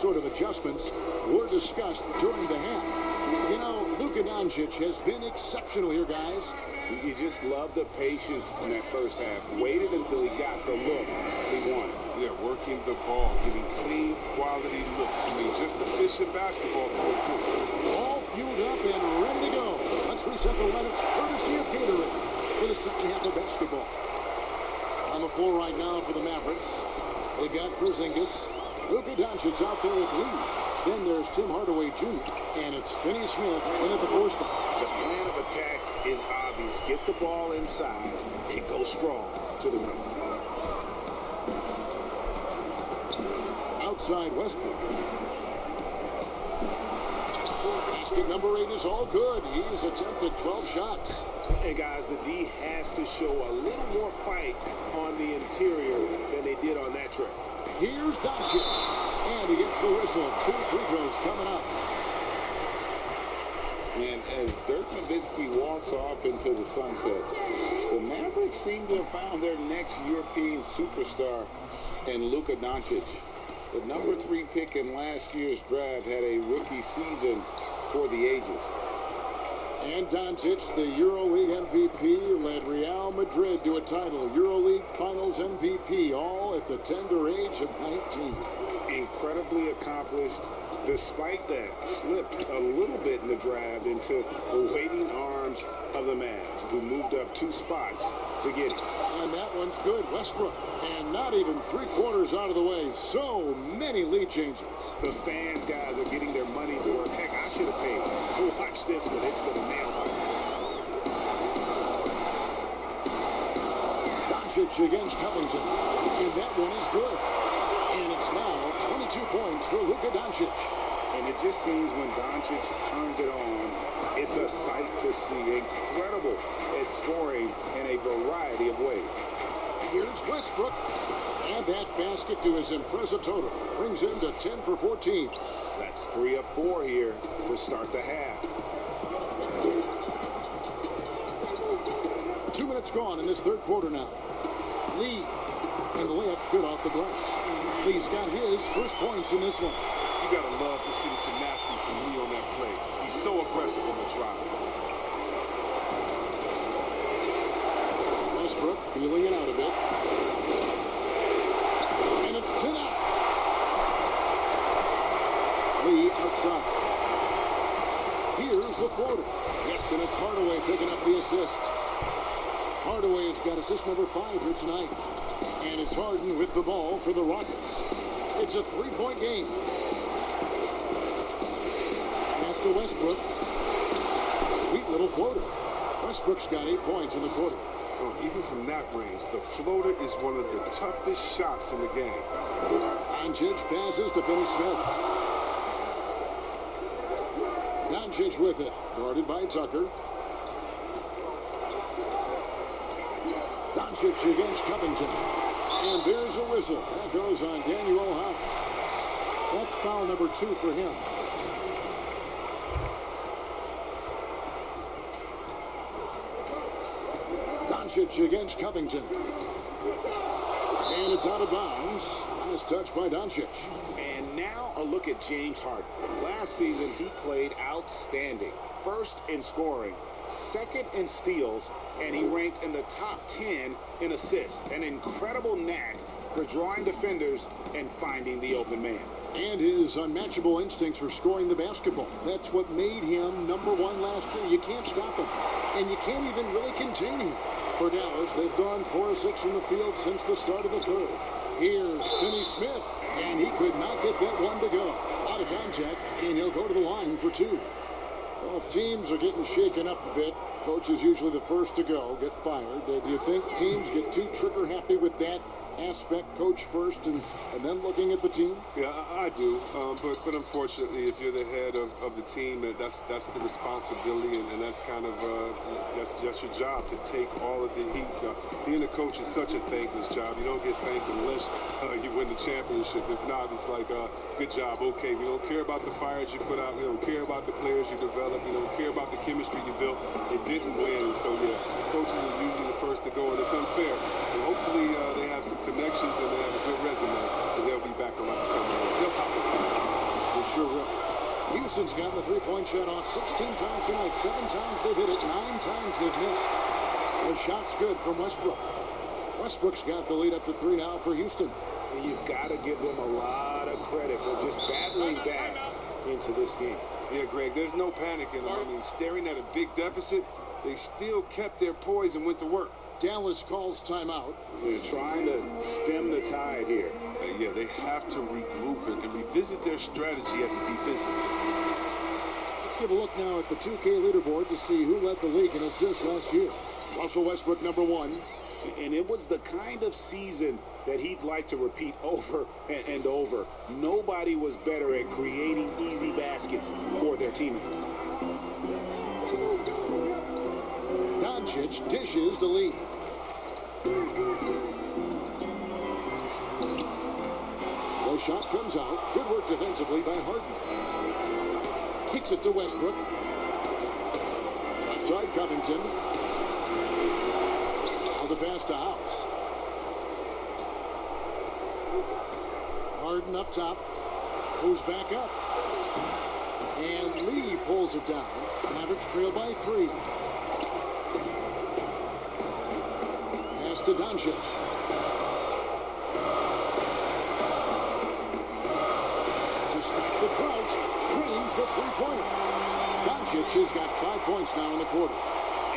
sort of adjustments were discussed during the half. You know, Luka Doncic has been exceptional here, guys. You just love the patience in that first half. Waited until he got the look he wanted. Yeah, working the ball, getting clean, quality looks. I mean, just efficient basketball. All fueled up and ready to go. Let's reset the lineups courtesy of Gatorade for the second half of basketball. On the floor right now for the Mavericks, they've got Porzingis. Luka Doncic out there with Lee. Then there's Tim Hardaway Jr. And it's Finney Smith in at the 4 spot. The plan of attack is obvious. Get the ball inside and go strong to the rim. Outside Westbrook. Basket number 8 is all good. He's attempted 12 shots. And guys, the D has to show a little more fight on the interior than they did on that trip. Here's Doncic. And he gets the whistle. 2 free throws coming up. And as Dirk Nowitzki walks off into the sunset, the Mavericks seem to have found their next European superstar in Luka Doncic. The number 3 pick in last year's draft had a rookie season for the ages. And Doncic, the EuroLeague MVP, led Real Madrid to a title. EuroLeague Finals MVP, all at the tender age of 19. Incredibly accomplished. Despite that, slipped a little bit in the draft into the waiting arms of the Mavs, who moved up 2 spots to get him. And that one's good. Westbrook. And not even 3/4 out of the way. So many lead changes. The fans, guys, are getting their money's worth. Heck, I should have paid to watch this one. It's going to nail us. Doncic against Covington. And that one is good. And it's now 22 points for Luka Doncic. And it just seems when Doncic turns it on, it's a sight to see. Incredible at scoring in a variety of ways. Here's Westbrook. And that basket to his impressive total brings him to 10 for 14. That's 3 of 4 here to start the half. 2 minutes gone in this third quarter now. Lee. And the layup's good off the glass. Lee's got his first points in this one. You got to love to see the tenacity from Lee on that play. He's so aggressive on the drive. Westbrook feeling it out a bit. And it's to that. Lee outside. Here's the floater. Yes, and it's Hardaway picking up the assist. Hardaway's got assist number 5 here tonight. And it's Harden with the ball for the Rockets. It's a 3-point game. Pass to Westbrook. Sweet little floater. Westbrook's got 8 points in the quarter. Oh, even from that range, the floater is one of the toughest shots in the game. Doncic passes to Finney Smith. Doncic with it. Guarded by Tucker. Doncic against Covington. And there's a whistle. That goes on Daniel House. That's foul number 2 for him. Doncic against Covington. And it's out of bounds. Nice touch by Doncic. And now a look at James Harden. Last season, he played outstanding. First in scoring, second in steals, and he ranked in the top 10 in assists. An incredible knack for drawing defenders and finding the open man. And his unmatchable instincts for scoring the basketball. That's what made him number 1 last year. You can't stop him. And you can't even really contain him. For Dallas, they've gone 4 of 6 from the field since the start of the third. Here's Finney Smith. And he could not get that one to go. Out of contact, and he'll go to the line for 2. Well, if teams are getting shaken up a bit, coach is usually the first to go, get fired. Do you think teams get too trigger happy with that aspect, coach first and then looking at the team? Yeah, I do. But unfortunately, if you're the head of the team, that's the responsibility, and that's kind of that's just your job to take all of the heat. Being a coach is such a thankless job. You don't get thanked unless you win the championship. If not, it's like, good job. Okay, we don't care about the fires you put out. We don't care about the players you develop. We don't care about the chemistry you built. It didn't win, so yeah, coaches are usually the first to go, and it's unfair. And hopefully they have some connections and they have a good resume, because they'll be back around somewhere else. They'll pop up. sure will. Houston's gotten the three-point shot off 16 times tonight. 7 times they've hit it. 9 times they've missed. The shot's good from Westbrook. Westbrook's got the lead up to 3 now for Houston. And you've got to give them a lot of credit for just battling back into this game. Yeah, Greg, there's no panic in them. I mean, staring at a big deficit, they still kept their poise and went to work. Dallas calls timeout. They're trying to stem the tide here. Yeah, they have to regroup and revisit their strategy at the defensive. Let's give a look now at the 2K leaderboard to see who led the league in assists last year. Russell Westbrook, number 1. And it was the kind of season that he'd like to repeat over and over. Nobody was better at creating easy baskets for their teammates. Doncic dishes the lead. The shot comes out. Good work defensively by Harden. Kicks it to Westbrook. Left side, Covington. Now the pass to House. Harden up top. Goes back up. And Lee pulls it down. Mavericks trail by 3. Pass to Doncic. To stop the drought, drains the three-pointer. Doncic has got 5 points now in the quarter.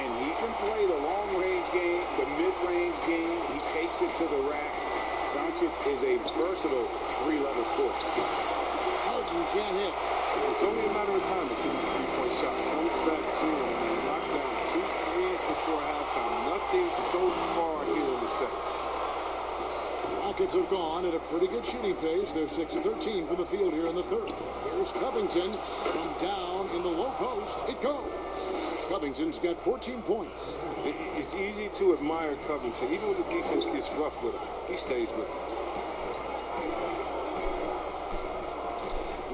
And he can play the long-range game, the mid-range game. He takes it to the rack. Doncic is a versatile 3-level scorer. Harden can't hit. It's only a matter of time until this three-point shot comes back to him and knock down 2 threes before halftime. Nothing so far here in the second. Rockets have gone at a pretty good shooting pace. They're 6 of 13 from the field here in the third. Here's Covington from down in the low post. It goes. Covington's got 14 points. It's easy to admire Covington. Even when the defense gets rough with him, he stays with him.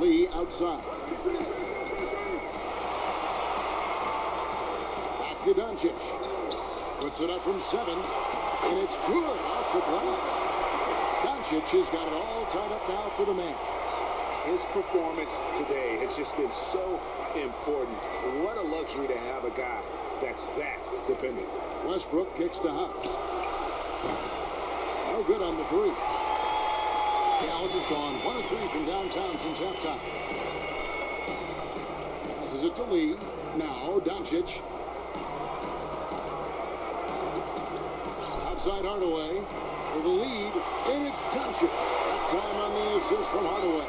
Lee outside. Back to Doncic. Puts it up from 7. And it's good off the glass. Doncic has got it all tied up now for the man. His performance today has just been so important. What a luxury to have a guy that's that dependent. Westbrook kicks to House. No good on the 3. Dallas has gone 1 of 3 from downtown since halftime. Passes it to Lee. Now Doncic. Outside Hardaway for the lead. And it's Doncic. That time on the assist from Hardaway.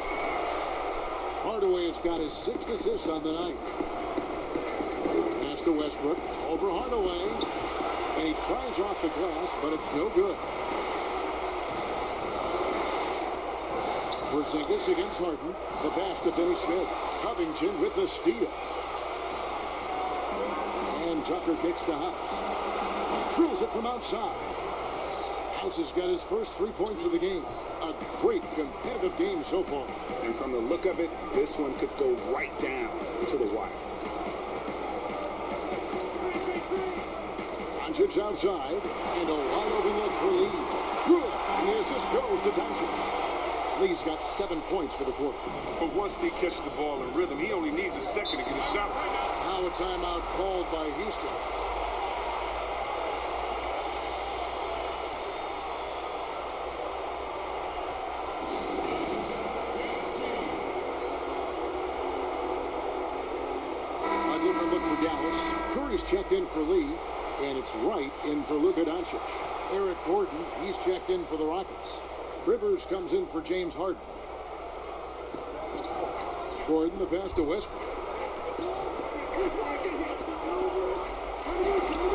Hardaway has got his 6th assist on the night. Pass to Westbrook. Over Hardaway. And he tries off the glass, but it's no good. Porzingis against Harden. The pass to Finney Smith. Covington with the steal. And Tucker kicks to House. Drills it from outside. House has got his first 3 points of the game. A great competitive game so far. And from the look of it, this one could go right down to the wire. Doncic outside. And a wide open look for Lee. Good. And the assist goes to Doncic. Lee's got 7 points for the quarter. But once they catch the ball in rhythm, he only needs a second to get a shot right now. Now a timeout called by Houston. A different look for Dallas. Curry's checked in for Lee, and it's Wright in for Luka Doncic. Eric Gordon, he's checked in for the Rockets. Rivers comes in for James Harden. Gordon, the pass to Westbrook.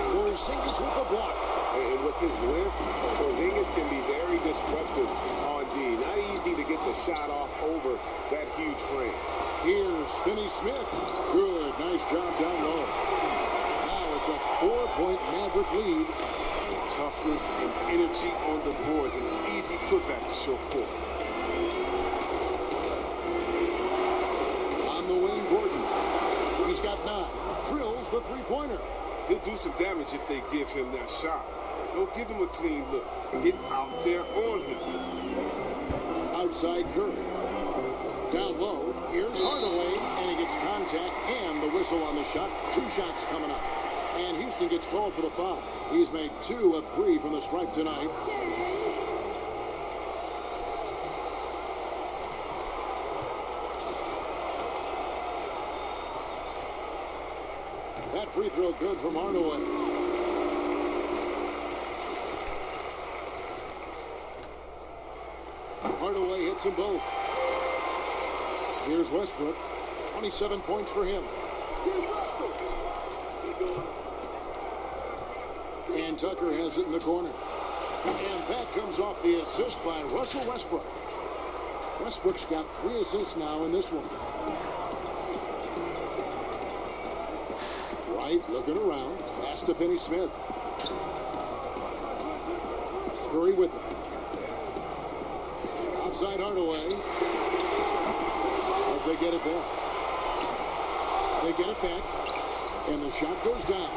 Porzingis with the block. And with his length, Porzingis can be very disruptive on D. Not easy to get the shot off over that huge frame. Here's Finney Smith. Good, nice job down low. Now it's a 4-point Maverick lead. Toughness and energy on the boards, and an easy putback to show forth. On the wing, Gordon. He's got 9. Drills the three-pointer. He'll do some damage if they give him that shot. Don't give him a clean look. Get out there on him. Outside Curry. Down low, here's Hardaway, and he gets contact and the whistle on the shot. 2 shots coming up. And Houston gets called for the foul. He's made 2 of 3 from the stripe tonight. That free throw good from Hardaway. Hardaway hits them both. Here's Westbrook. 27 points for him. And Tucker has it in the corner. And that comes off the assist by Russell Westbrook. Westbrook's got 3 assists now in this one. Wright looking around. Pass to Finney-Smith. Curry with it. Outside Hardaway. But they get it back. They get it back. And the shot goes down.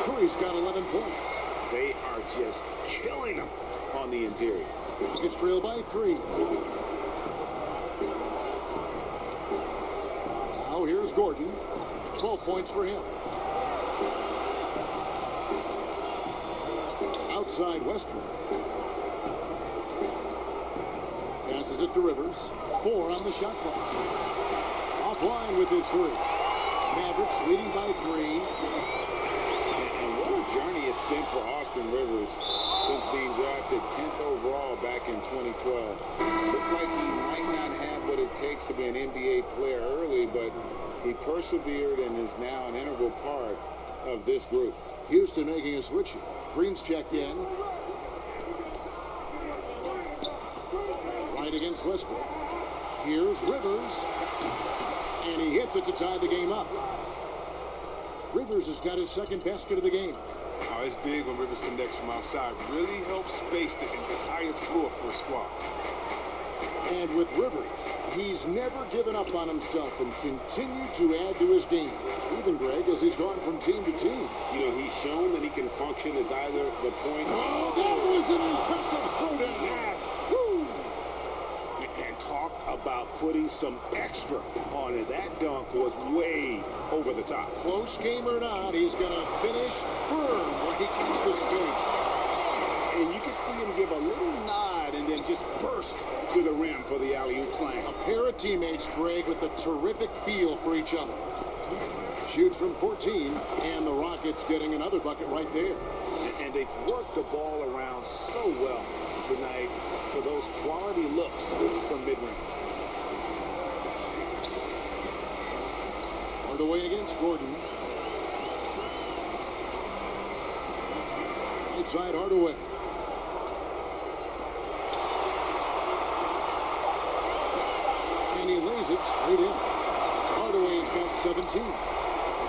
Curry's got 11 points. They are just killing them on the interior. It's trailed by 3. Now here's Gordon. 12 points for him. Outside Westbrook. Passes it to Rivers. 4 on the shot clock. Offline with his 3. Mavericks leading by 3. And what a journey it's been for Austin Rivers since being drafted 10th overall back in 2012. Looked like he might not have what it takes to be an NBA player early, but he persevered and is now an integral part of this group. Houston making a switch. Green's checked in. Right against Westbrook. Here's Rivers. And he hits it to tie the game up. Rivers has got his 2nd basket of the game. Oh, it's big when Rivers connects from outside. Really helps space the entire floor for a squad. And with Rivers, he's never given up on himself and continued to add to his game. Even, Greg, as he's gone from team to team. You know, he's shown that he can function as either the point. Oh, that was an impressive throwdown. Yes. Woo. And talk about putting some extra on it. That dunk was way over the top. Close game or not, he's going to finish firm when he keeps the space. And you can see him give a little nod and then just burst to the rim for the alley-oop slam. A pair of teammates, Greg, with a terrific feel for each other. Shoots from 14, and the Rockets getting another bucket right there. And they've worked the ball around so well tonight for those quality looks from mid-range. Hardaway against Gordon. Right side Hardaway. And he lays it straight in. Hardaway's got 17.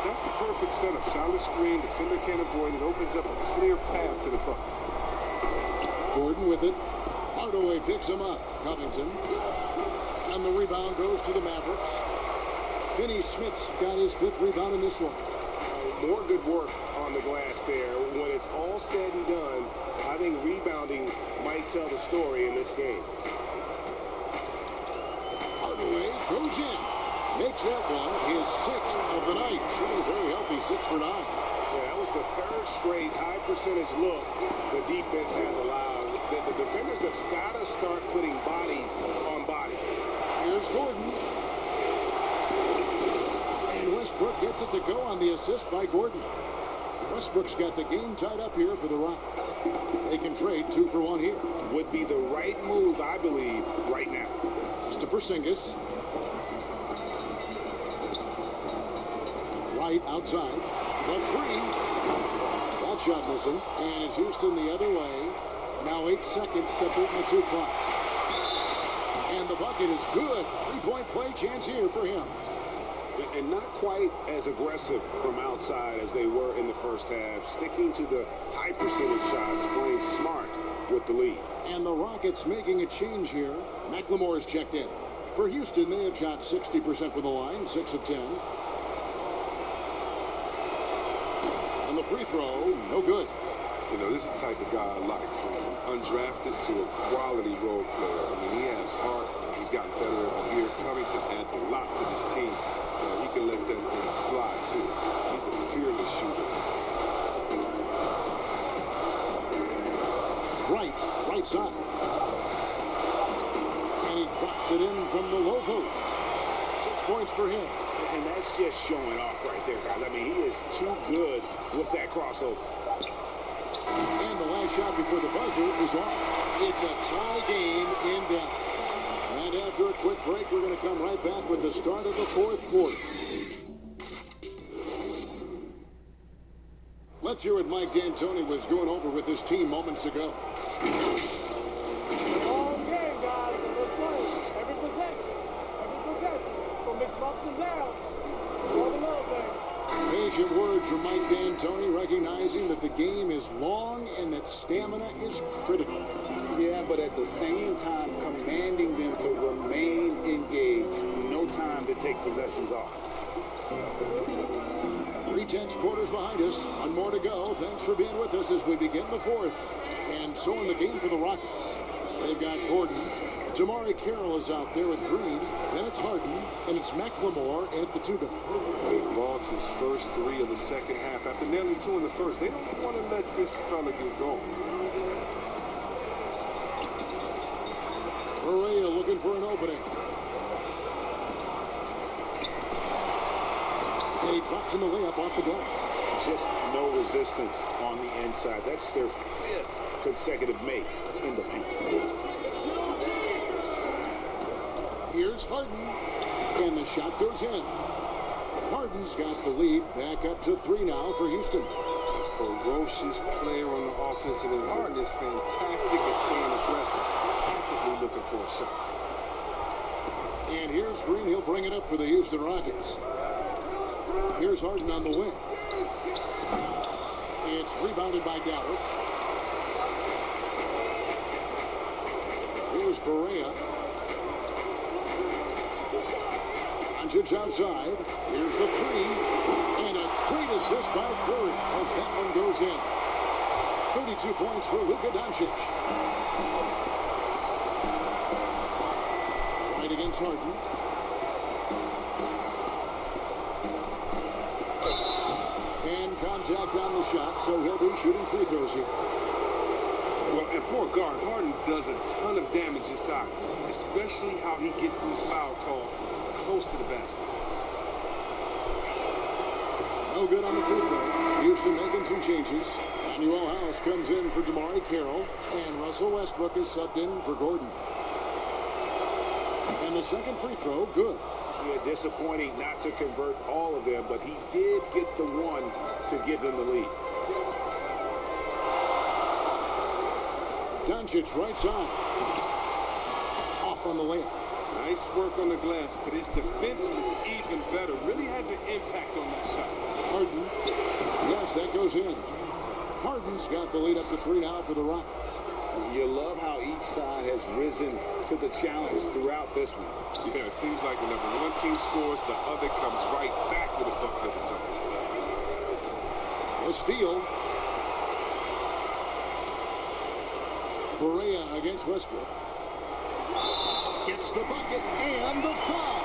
That's a perfect setup. Solid screen, defender can't avoid it. Opens up a clear path to the bucket. Gordon with it. Hardaway picks him up. Covington. And the rebound goes to the Mavericks. Finney-Smith's got his 5th rebound in this one. More good work on the glass there. When it's all said and done, I think rebounding might tell the story in this game. Hardaway goes in. Makes that one his 6th of the night. Shooting very healthy, 6 for 9. Yeah, that was the 3rd straight high percentage look the defense has allowed. The defenders have got to start putting bodies on bodies. Here's Gordon. And Westbrook gets it to go on the assist by Gordon. Westbrook's got the game tied up here for the Rockets. They can trade 2 for 1 here. Would be the right move, I believe, right now. It's to Porzingis. Right outside. The 3. That shot missing. And it's Houston the other way. Now 8 seconds separating the 2 clocks. And the bucket is good. 3-point play chance here for him. And not quite as aggressive from outside as they were in the first half. Sticking to the high percentage shots, playing smart with the lead. And the Rockets making a change here. McLemore is checked in. For Houston, they have shot 60% from the line, 6 of 10. And the free throw, no good. You know, this is the type of guy I like, from undrafted to a quality role player. I mean, he has heart. He's gotten better every year. Covington adds a lot to this team. He can let that thing fly, too. He's a fearless shooter. Right side. And he drops it in from the low post. 6 points for him. And that's just showing off right there, guys. I mean, he is too good with that crossover. And the last shot before the buzzer is off. It's a tie game in Dallas. And after a quick break, we're going to come right back with the start of the fourth quarter. Let's hear what Mike D'Antoni was going over with his team moments ago. Long game, guys, and we're playing every possession. From mixing ups and downs. All the little things. Patient words from Mike D'Antoni, recognizing that the game is long and that stamina is critical. Yeah, but at the same time, commanding them to remain engaged. No time to take possessions off. 3/10 quarters behind us. One more to go. Thanks for being with us as we begin the fourth. And so in the game for the Rockets, they've got Gordon. Jamari Carroll is out there with Green. Then it's Harden. And it's McLemore at the 2 guard. He logs his first 3 of the second half after nearly 2 in the first. They don't want to let this fella get going. Correa looking for an opening. And he drops in the layup off the glass. Just no resistance on the inside. That's their 5th consecutive make in the paint. Here's Harden. And the shot goes in. Harden's got the lead. Back up to 3 now for Houston. Ferocious player on the offensive end. Harden is fantastic at staying aggressive. Actively looking for a shot. And here's Green. He'll bring it up for the Houston Rockets. Here's Harden on the wing. It's rebounded by Dallas. Here's Correa. Doncic outside. Here's the 3. And a great assist by Curry as that one goes in. 32 points for Luka Doncic. Right against Harden. And contact on the shot, so he'll be shooting free throws here. Well, and for a guard, Harden does a ton of damage inside, especially how he gets these foul calls close to the basket. No good on the free throw. Houston making some changes. Manuel House comes in for Jamari Carroll, and Russell Westbrook is subbed in for Gordon. And the second free throw, good. Yeah, disappointing not to convert all of them, but he did get the one to give them the lead. Doncic right side. Off on the layup. Nice work on the glass, but his defense was even better. Really has an impact on that shot. Harden. Yes, that goes in. Harden's got the lead up to 3 now for the Rockets. You love how each side has risen to the challenge throughout this one. Yeah, it seems like whenever one team scores, the other comes right back with a bucket or something. A steal. Correa against Westbrook. Gets the bucket and the foul.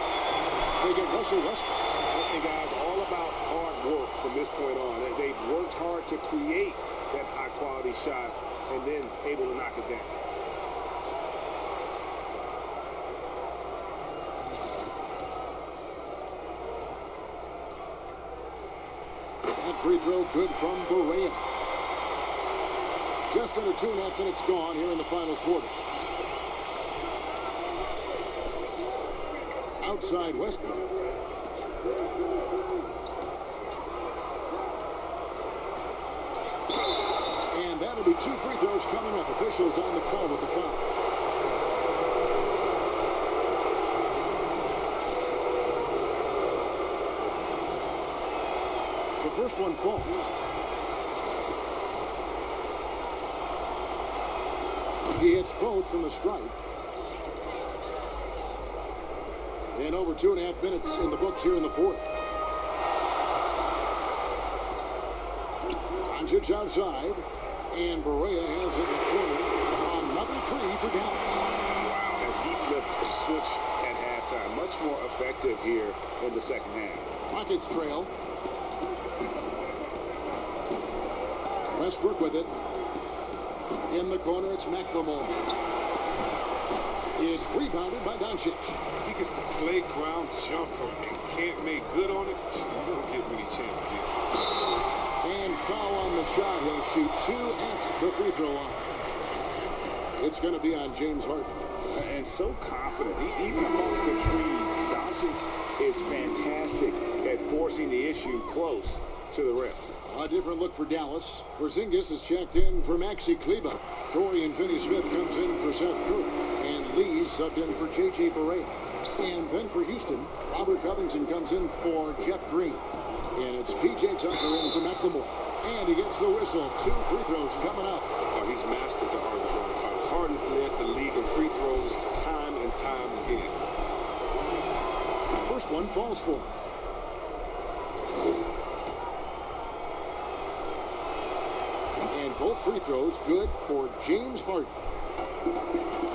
They get Russell Westbrook. And guys, all about hard work from this point on. They've worked hard to create that high-quality shot and then able to knock it down. That free throw good from Correa. Just under 2.5 minutes gone here in the final quarter. Outside Westbrook. And that'll be 2 free throws coming up. Officials on the call with the foul. The first one falls. He hits both from the stripe. And over 2.5 minutes in the books here in the fourth. Doncic outside. And Berea has it in the corner. Another three for Dallas. Wow, as he flipped the switch at halftime. Much more effective here in the second half. Rockets trail. Westbrook with it. In the corner, it's McLemore. It's rebounded by Doncic. If he gets the playground jumper and can't make good on it, you don't get many chances here. And foul on the shot. He'll shoot two at the free throw line. It's going to be on James Harden. And so confident. Even amongst the trees, Doncic is fantastic at forcing the issue close to the rim. A different look for Dallas. Porzingis is checked in for Maxi Kleber. Dorian Finney-Smith comes in for Seth Curry. And Lee subbed in for J.J. Barea. And then for Houston, Robert Covington comes in for Jeff Green. And it's P.J. Tucker in for McLemore. And he gets the whistle. Two free throws coming up. Oh, he's mastered the Harden drawing fouls. Harden's led the league in free throws time and time again. First one falls for him. And both free throws good for James Harden.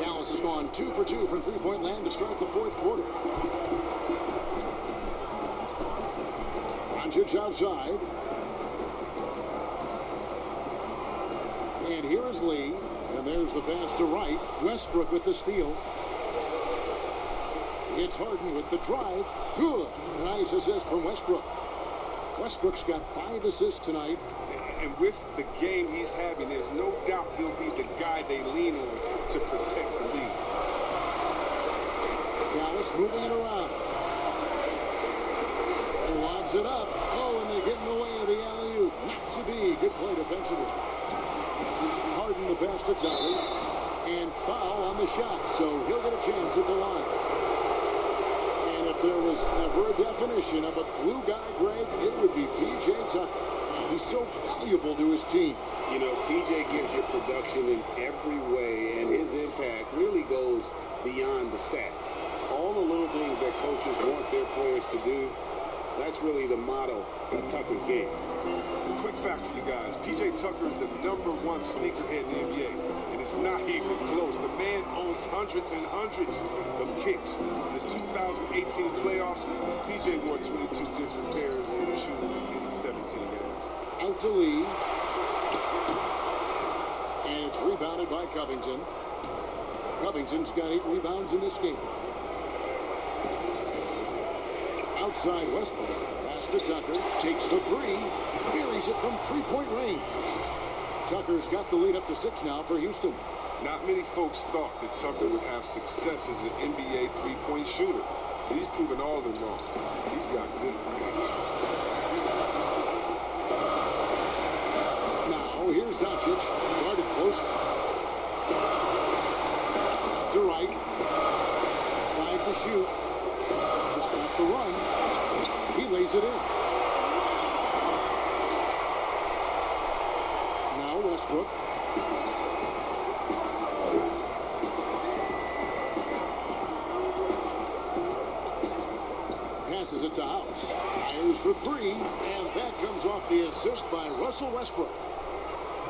Dallas has gone 2 for 2 from three-point land to start the fourth quarter. Doncic outside. And here is Lee. And there's the pass to Wright. Westbrook with the steal. It's Harden with the drive. Good. Nice assist from Westbrook. Westbrook's got 5 assists tonight. And with the game he's having, there's no doubt he'll be the guy they lean on to protect the lead. Dallas moving it around. He lobs it up. Oh, and they get in the way of the alley-oop. Not to be. Good play defensively. Harden the pass to Tucker. And foul on the shot. So he'll get a chance at the line. And if there was ever a definition of a glue guy, Greg, it would be P.J. Tucker. He's so valuable to his team. You know, P.J. gives you production in every way, and his impact really goes beyond the stats. All the little things that coaches want their players to do, that's really the motto of Tucker's game. Quick fact for you guys. P.J. Tucker is the #1 sneakerhead in the NBA, and it's not even close. The man owns hundreds and hundreds of kicks. In the 2018 playoffs, P.J. wore 22 different pairs of shoes in 17 games. Out to Lee. And it's rebounded by Covington. Covington's got 8 rebounds in this game. Outside Westbrook. Pass to Tucker. Takes the three. Buries it from three-point range. Tucker's got the lead up to 6 now for Houston. Not many folks thought that Tucker would have success as an NBA three-point shooter. But he's proven all of them wrong. He's got good range. Now, here's Doncic. Guarded close. To right. 5 to shoot. To stop the run. He lays it in. Now Westbrook. Passes it to House. Fires for 3. And that comes off the assist by Russell Westbrook.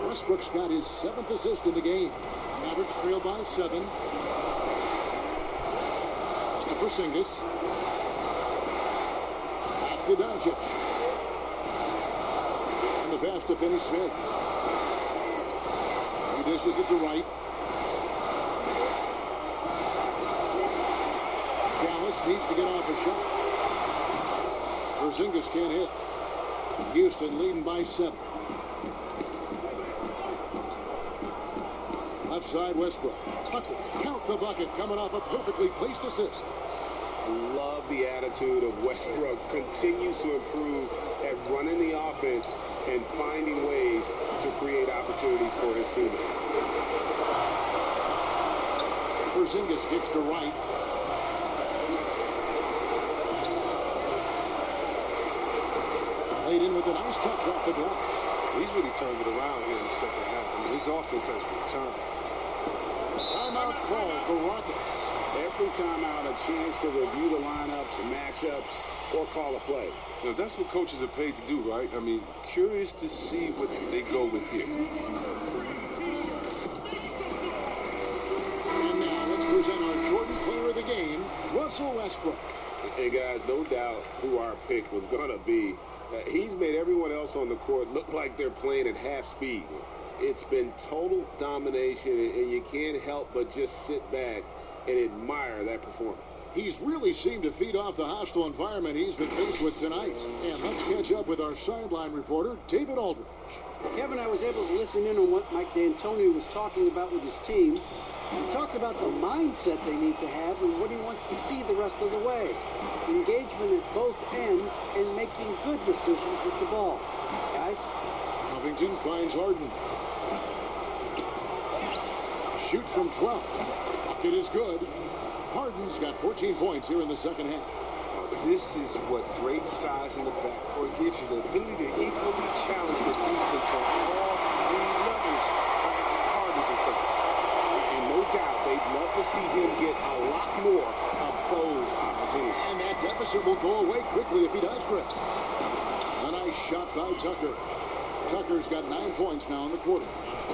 Westbrook's got his 7th assist in the game. Mavericks trail by 7. It's to Porzingis. Back to Doncic. And the pass to Finney-Smith. He dishes it to Wright. Dallas needs to get off a shot. Porzingis can't hit. Houston leading by 7. Left side Westbrook. Tucker, count the bucket, coming off a perfectly placed assist. Love the attitude of Westbrook. Continues to improve at running the offense and finding ways to create opportunities for his teammates. Porzingis kicks to right. Laid in with a nice touch off the glass. He's really turned it around here in the second half. I mean, his offense has returned. Timeout call for Rockets. Every timeout, a chance to review the lineups and matchups, or call a play. You know, that's what coaches are paid to do, right? I mean, curious to see what they go with here. And now let's present our Jordan Player of the Game, Russell Westbrook. And guys, no doubt who our pick was going to be. He's made everyone else on the court look like they're playing at half speed. It's been total domination, and you can't help but just sit back and admire that performance. He's really seemed to feed off the hostile environment he's been faced with tonight. And let's catch up with our sideline reporter, David Aldridge. Kevin, I was able to listen in on what Mike D'Antoni was talking about with his team. He talked about the mindset they need to have and what he wants to see the rest of the way. Engagement at both ends and making good decisions with the ball. Guys? Covington finds Harden. Shoots from 12. Bucket is good. Harden's got 14 points here in the second half. This is what great size in the backcourt gives you, the ability to equally challenge the defense on all three levels. Harden's in front. And no doubt they'd love to see him get a lot more of those opportunities. And that deficit will go away quickly if he does great. A nice shot by Tucker. Tucker's got 9 points now in the quarter.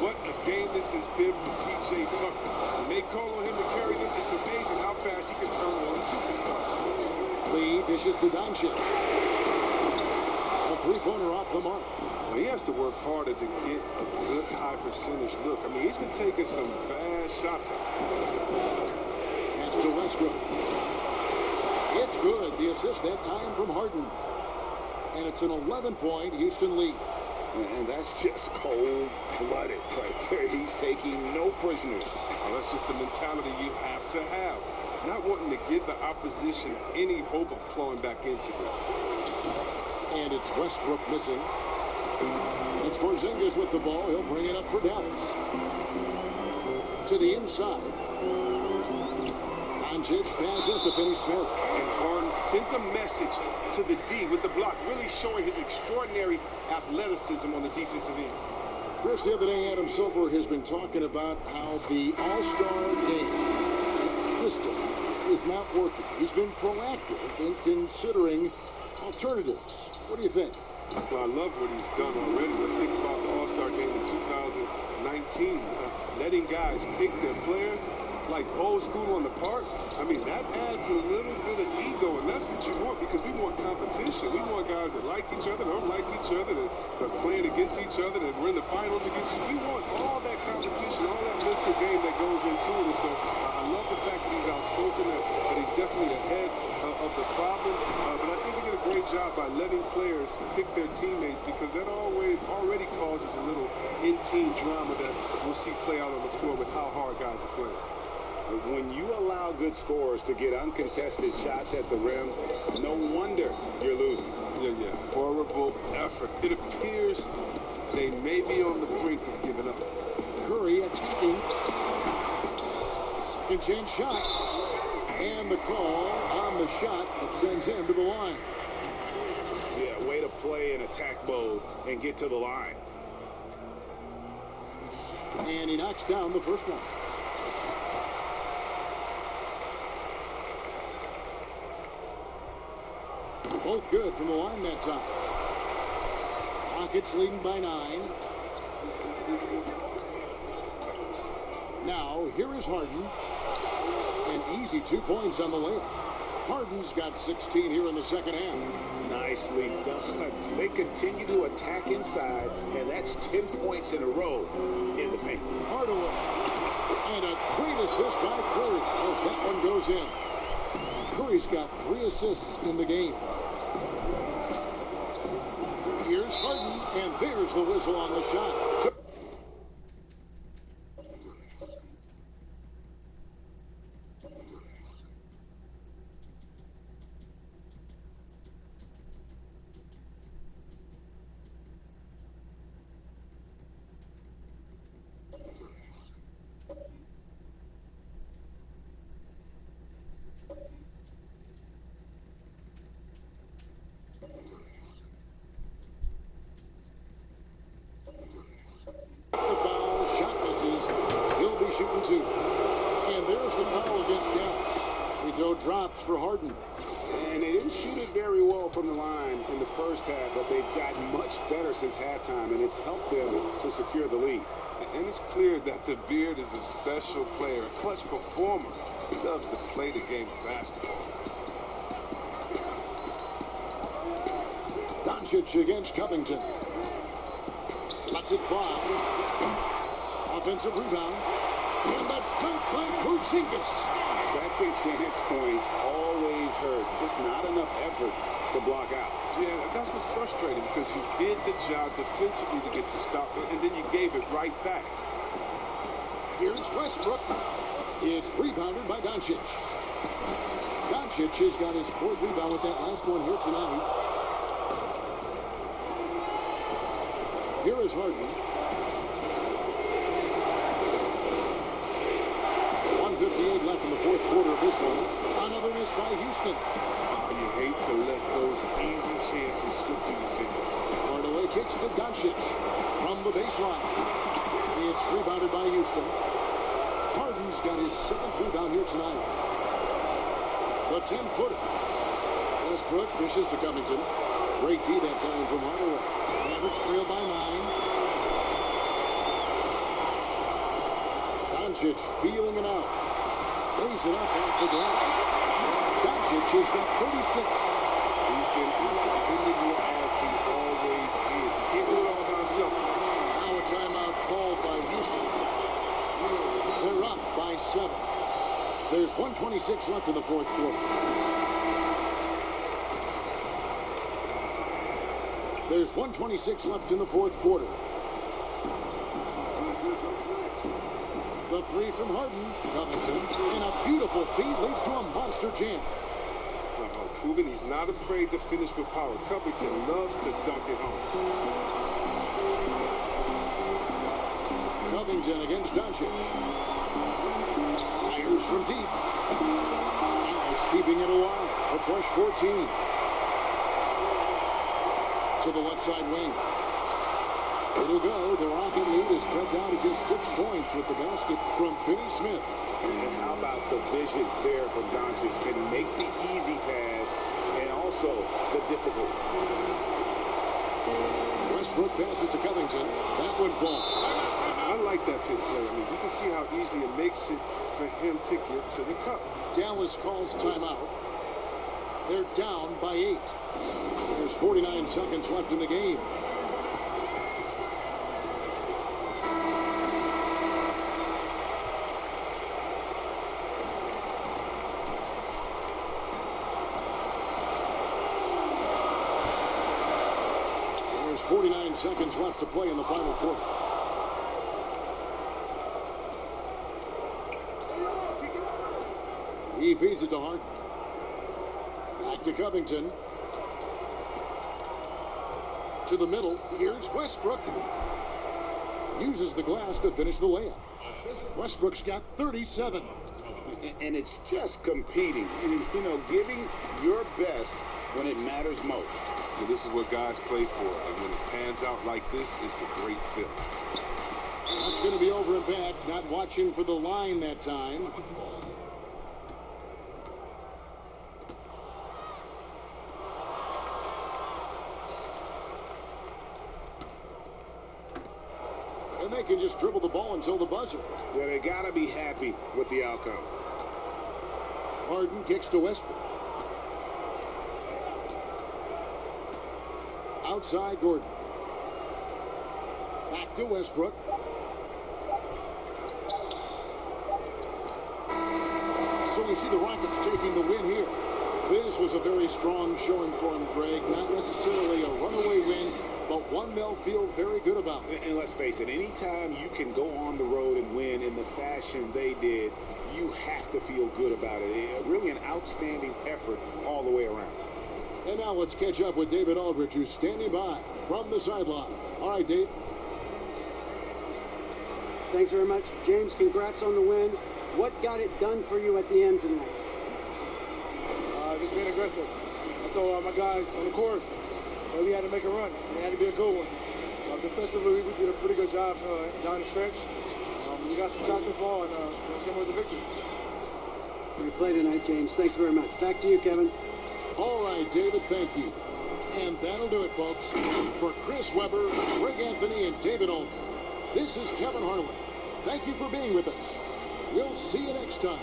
What a game this has been for P.J. Tucker. When they call on him to carry them, it's amazing how fast he can turn on a superstar. Lee dishes to Doncic. A three-pointer off the mark. Well, he has to work harder to get a good high percentage look. I mean, he's been taking some bad shots out there. Pass to Westbrook. It's good. The assist that time from Harden. And it's an 11-point Houston lead. And that's just cold-blooded right there. He's taking no prisoners. Well, that's just the mentality you have to have. Not wanting to give the opposition any hope of clawing back into this. And it's Westbrook missing. It's Porzingis with the ball. He'll bring it up for Dallas. To the inside. Doncic passes to Finney-Smith. And Harden sent a message to the D with the block, really showing his extraordinary athleticism on the defensive end. Chris, the other day, Adam Silver has been talking about how the All-Star game system is not working. He's been proactive in considering alternatives. What do you think? Well, I love what he's done already. Let's think about the All-Star game in 2019. Letting guys pick their players like old school on the park. I mean, that adds a little bit of ego, and that's what you want because we want competition. We want guys that like each other, don't like each other, that are playing against each other, that we're in the finals against you. We want all that competition, all that mental game that goes into it. And so I love the fact that he's outspoken, that he's definitely ahead of the problem. But I think he did a great job by letting players pick their teammates because that already causes a little in-team drama that we'll see play out on the floor with how hard guys are playing. When you allow good scorers to get uncontested shots at the rim, no wonder you're losing. Yeah. Horrible effort. It appears they may be on the brink of giving up. Curry attacking. Second chance shot. And the call on the shot that sends him to the line. Yeah, way to play in attack mode and get to the line. And he knocks down the first one. Both good from the line that time. Rockets leading by 9. Now, here is Harden. An easy 2 points on the layup. Harden's got 16 here in the second half. Nicely done. They continue to attack inside, and that's 10 points in a row in the paint. Hardaway. And a great assist by Curry as that one goes in. Curry's got 3 assists in the game. Here's Harden, and there's the whistle on the shot. He'll be shooting 2. And there's the foul against Dallas. Free throw drops for Harden. And they didn't shoot it very well from the line in the first half, but they've gotten much better since halftime, and it's helped them to secure the lead. And it's clear that the Beard is a special player, a clutch performer. He loves to play the game of basketball. Doncic against Covington. Lets it fly. Offensive rebound. And the dunk by Porzingis. Second chance points always hurt. Just not enough effort to block out. Yeah, that's what's frustrating because you did the job defensively to get the stop, and then you gave it right back. Here's Westbrook. It's rebounded by Doncic. Doncic has got his fourth rebound with that last one here tonight. Here is Harden. 1:58 left in the fourth quarter of this one. Another miss by Houston. You hate to let those easy chances slip through your fingers. Hardaway kicks to Doncic from the baseline. It's rebounded by Houston. Harden's got his seventh rebound here tonight. The 10-footer. Westbrook dishes to Covington. Great D that time from Hardaway. Mavericks trail by 9. Doncic peeling it out. Lays it up off the glass. Doncic has got 36. He's been independable as he always is. He can't do it all by himself. Now a timeout called by Houston. They're up by 7. There's 1:26 left in the fourth quarter. There's 1:26 left in the fourth quarter. The three from Harden. Covington in a beautiful feed leads to a monster jam. Proving he's not afraid to finish with power. Covington loves to dunk it home. Covington against Doncic. Fires from deep. He's keeping it alive. A fresh 14. To the left side wing. It'll go. The Rocket lead is cut down to just 6 points with the basket from Finney Smith. And how about the vision there from Doncic? Can make the easy pass and also the difficult. Westbrook passes to Covington. That one falls. I like that pick play. I mean, you can see how easily it makes it for him to get to the cup. Dallas calls timeout. They're down by 8. There's 49 seconds left in the game. There's 49 seconds left to play in the final quarter. He feeds it to Hart. Back to Covington. To the middle. Here's Westbrook. Uses the glass to finish the layup. Westbrook's got 37. And it's just competing. You know, giving your best when it matters most. And this is what guys play for. And when it pans out like this, it's a great feeling. That's going to be over and back. Not watching for the line that time. And they can just dribble the ball until the buzzer. Yeah, they got to be happy with the outcome. Harden kicks to Westbrook. Outside Gordon. Back to Westbrook. So we see the Rockets taking the win here. This was a very strong showing for him, Greg. Not necessarily a runaway win, but one they'll feel very good about. And let's face it, anytime you can go on the road and win in the fashion they did, you have to feel good about it. Really an outstanding effort all the way around. And now let's catch up with David Aldridge, who's standing by from the sideline. All right, Dave. Thanks very much. James, congrats on the win. What got it done for you at the end tonight? Just being aggressive. I told my guys on the court that we had to make a run. It had to be a good one. Defensively, we did a pretty good job down the stretch. We got some shots to fall and came with a victory. Great play tonight, James. Thanks very much. Back to you, Kevin. All right, David, thank you. And that'll do it, folks. For Chris Webber, Greg Anthony, and David Olney, this is Kevin Harlan. Thank you for being with us. We'll see you next time.